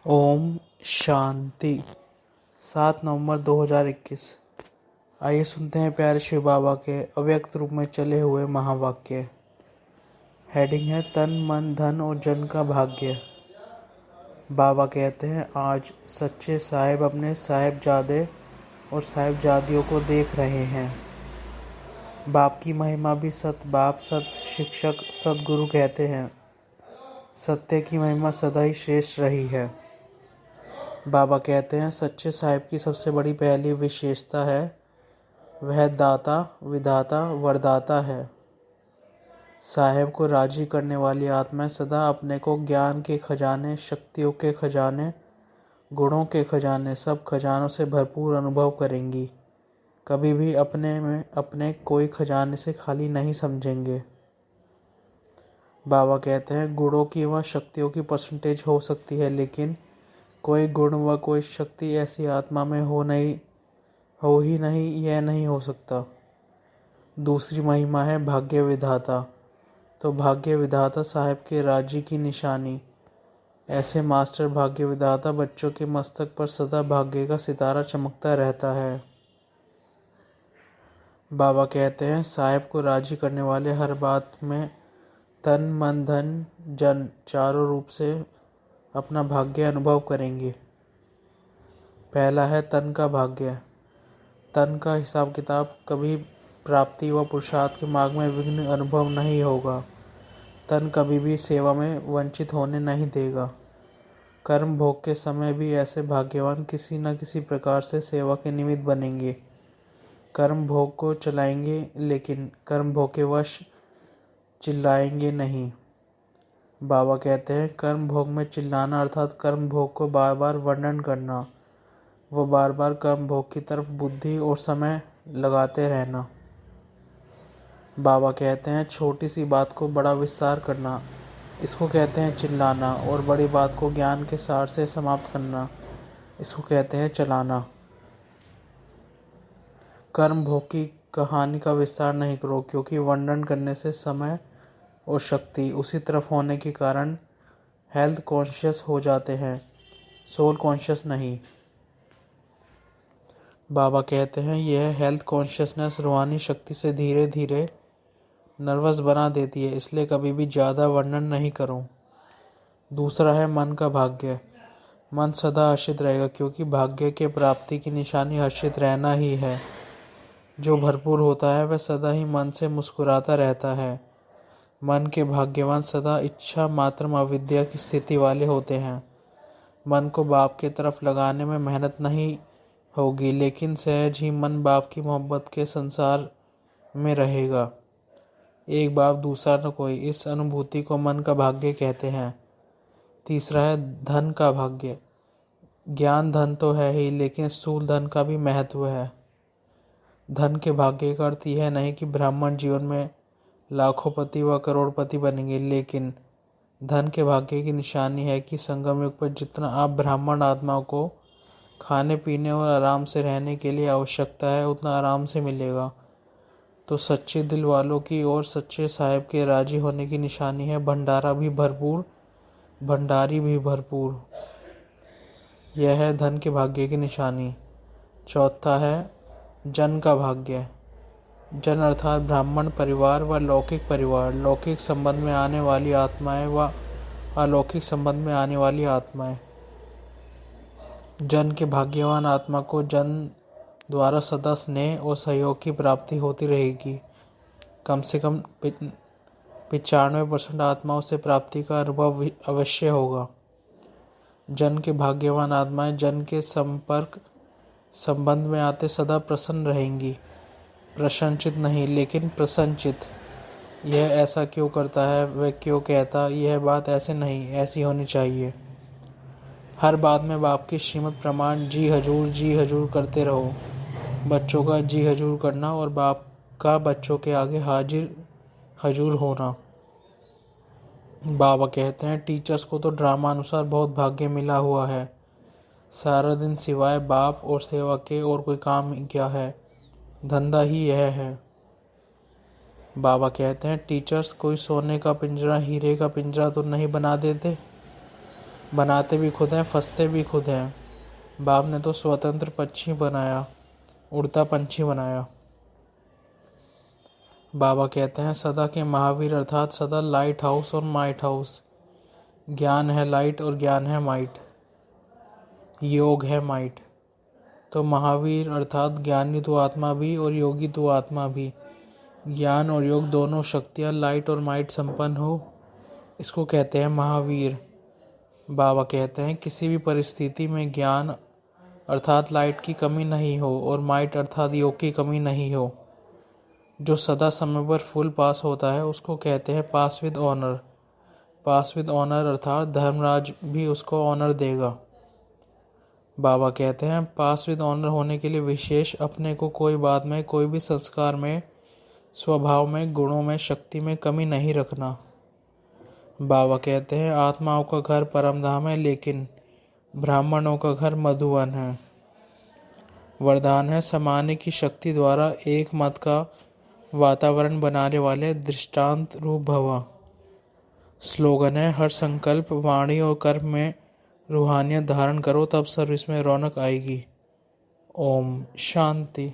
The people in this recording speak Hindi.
ओम शांति। 7 नवंबर 2021। आइए सुनते हैं प्यारे शिव बाबा के अव्यक्त रूप में चले हुए महावाक्य। हेडिंग है तन मन धन और जन का भाग्य। बाबा कहते हैं आज सच्चे साहिब अपने साहिबजादे और साहिबजादियों को देख रहे हैं। बाप की महिमा भी सत बाप सत शिक्षक सतगुरु कहते हैं। सत्य की महिमा सदा ही श्रेष्ठ रही है। बाबा कहते हैं सच्चे साहिब की सबसे बड़ी पहली विशेषता है वह दाता विधाता वरदाता है। साहिब को राजी करने वाली आत्माएं सदा अपने को ज्ञान के खजाने, शक्तियों के खजाने, गुणों के खजाने, सब खजानों से भरपूर अनुभव करेंगी। कभी भी अपने में अपने कोई खजाने से खाली नहीं समझेंगे। बाबा कहते हैं गुणों की व शक्तियों की परसेंटेज हो सकती है, लेकिन कोई गुण व कोई शक्ति ऐसी आत्मा में हो ही नहीं, यह नहीं हो सकता। दूसरी महिमा है भाग्य विधाता। तो भाग्य विधाता साहिब के राजी की निशानी। ऐसे मास्टर भाग्य विधाता बच्चों के मस्तक पर सदा भाग्य का सितारा चमकता रहता है। बाबा कहते हैं साहिब को राजी करने वाले हर बात में तन मन धन जन चारों रूप से अपना भाग्य अनुभव करेंगे। पहला है तन का भाग्य। तन का हिसाब किताब कभी प्राप्ति व पुरुषार्थ के मार्ग में विघ्न अनुभव नहीं होगा। तन कभी भी सेवा में वंचित होने नहीं देगा। कर्म भोग के समय भी ऐसे भाग्यवान किसी न किसी प्रकार से सेवा के निमित्त बनेंगे। कर्म भोग को चलाएंगे, लेकिन कर्म भोग के वश चिल्लाएंगे नहीं। बाबा कहते हैं कर्म भोग में चिल्लाना अर्थात कर्म भोग को बार बार वर्णन करना, वो बार बार कर्म भोग की तरफ बुद्धि और समय लगाते रहना। बाबा कहते हैं छोटी सी बात को बड़ा विस्तार करना, इसको कहते हैं चिल्लाना, और बड़ी बात को ज्ञान के सार से समाप्त करना, इसको कहते हैं चलाना। कर्म भोग की कहानी का विस्तार नहीं करो, क्योंकि वर्णन करने से समय और शक्ति उसी तरफ होने के कारण हेल्थ कॉन्शियस हो जाते हैं, सोल कॉन्शियस नहीं। बाबा कहते हैं यह हेल्थ कॉन्शियसनेस रूहानी शक्ति से धीरे धीरे नर्वस बना देती है, इसलिए कभी भी ज़्यादा वर्णन नहीं करो। दूसरा है मन का भाग्य। मन सदा हर्षित रहेगा, क्योंकि भाग्य के प्राप्ति की निशानी हर्षित रहना ही है। जो भरपूर होता है वह सदा ही मन से मुस्कुराता रहता है। मन के भाग्यवान सदा इच्छा मात्र अविद्या की स्थिति वाले होते हैं। मन को बाप के तरफ लगाने में मेहनत नहीं होगी, लेकिन सहज ही मन बाप की मोहब्बत के संसार में रहेगा। एक बाप दूसरा न कोई, इस अनुभूति को मन का भाग्य कहते हैं। तीसरा है धन का भाग्य। ज्ञान धन तो है ही, लेकिन स्थूल धन का भी महत्व है। धन के भाग्य का अर्थ यह नहीं कि ब्राह्मण जीवन में लाखोंपति व करोड़पति बनेंगे, लेकिन धन के भाग्य की निशानी है कि संगम युग पर जितना आप ब्राह्मण आत्माओं को खाने पीने और आराम से रहने के लिए आवश्यकता है, उतना आराम से मिलेगा। तो सच्चे दिल वालों की और सच्चे साहिब के राजी होने की निशानी है भंडारा भी भरपूर, भंडारी भी भरपूर। यह है धन के भाग्य की निशानी। चौथा है जन का भाग्य। जन अर्थात ब्राह्मण परिवार व लौकिक परिवार, लौकिक संबंध में आने वाली आत्माएं व अलौकिक संबंध में आने वाली आत्माएं। जन के भाग्यवान आत्मा को जन द्वारा सदा स्नेह और सहयोग की प्राप्ति होती रहेगी। कम से कम 95% आत्माओं से प्राप्ति का अनुभव अवश्य होगा। जन के भाग्यवान आत्माएं जन के संबंध में आते सदा प्रसन्न रहेंगी। प्रसन्नचित नहीं, लेकिन प्रसन्नचित। यह ऐसा क्यों करता है, वह क्यों कहता, यह बात ऐसे नहीं, ऐसी होनी चाहिए। हर बात में बाप की श्रीमत प्रमाण जी हजूर करते रहो। बच्चों का जी हजूर करना और बाप का बच्चों के आगे हाजिर हजूर होना। बाबा कहते हैं टीचर्स को तो ड्रामा अनुसार बहुत भाग्य मिला हुआ है। सारा दिन सिवाय बाप और सेवा के और कोई काम क्या है, धंधा ही यह है। बाबा कहते हैं टीचर्स कोई सोने का पिंजरा, हीरे का पिंजरा तो नहीं बना देते। बनाते भी खुद हैं, फंसते भी खुद हैं। बाप ने तो स्वतंत्र पक्षी बनाया, उड़ता पंछी बनाया। बाबा कहते हैं सदा के महावीर अर्थात सदा लाइट हाउस और माइट हाउस। ज्ञान है लाइट और ज्ञान है माइट, योग है माइट। तो महावीर अर्थात ज्ञानी तो आत्मा भी और योगी तो आत्मा भी। ज्ञान और योग दोनों शक्तियाँ लाइट और माइट संपन्न हो, इसको कहते हैं महावीर। बाबा कहते हैं किसी भी परिस्थिति में ज्ञान अर्थात लाइट की कमी नहीं हो और माइट अर्थात योग की कमी नहीं हो। जो सदा समय पर फुल पास होता है उसको कहते हैं pass with honour. Pass with honour अर्थात धर्मराज भी उसको ऑनर देगा। बाबा कहते हैं पास विद ऑनर होने के लिए विशेष अपने को कोई बात में, कोई भी संस्कार में, स्वभाव में, गुणों में, शक्ति में कमी नहीं रखना। बाबा कहते हैं आत्माओं का घर परमधाम है, लेकिन ब्राह्मणों का घर मधुवन है। वरदान है समाने की शक्ति द्वारा एक मत का वातावरण बनाने वाले दृष्टांत रूप भव। स्लोगन है हर संकल्प, वाणी और कर्म में रूहानियत धारण करो, तब सर्विस में रौनक आएगी। ओम शांति।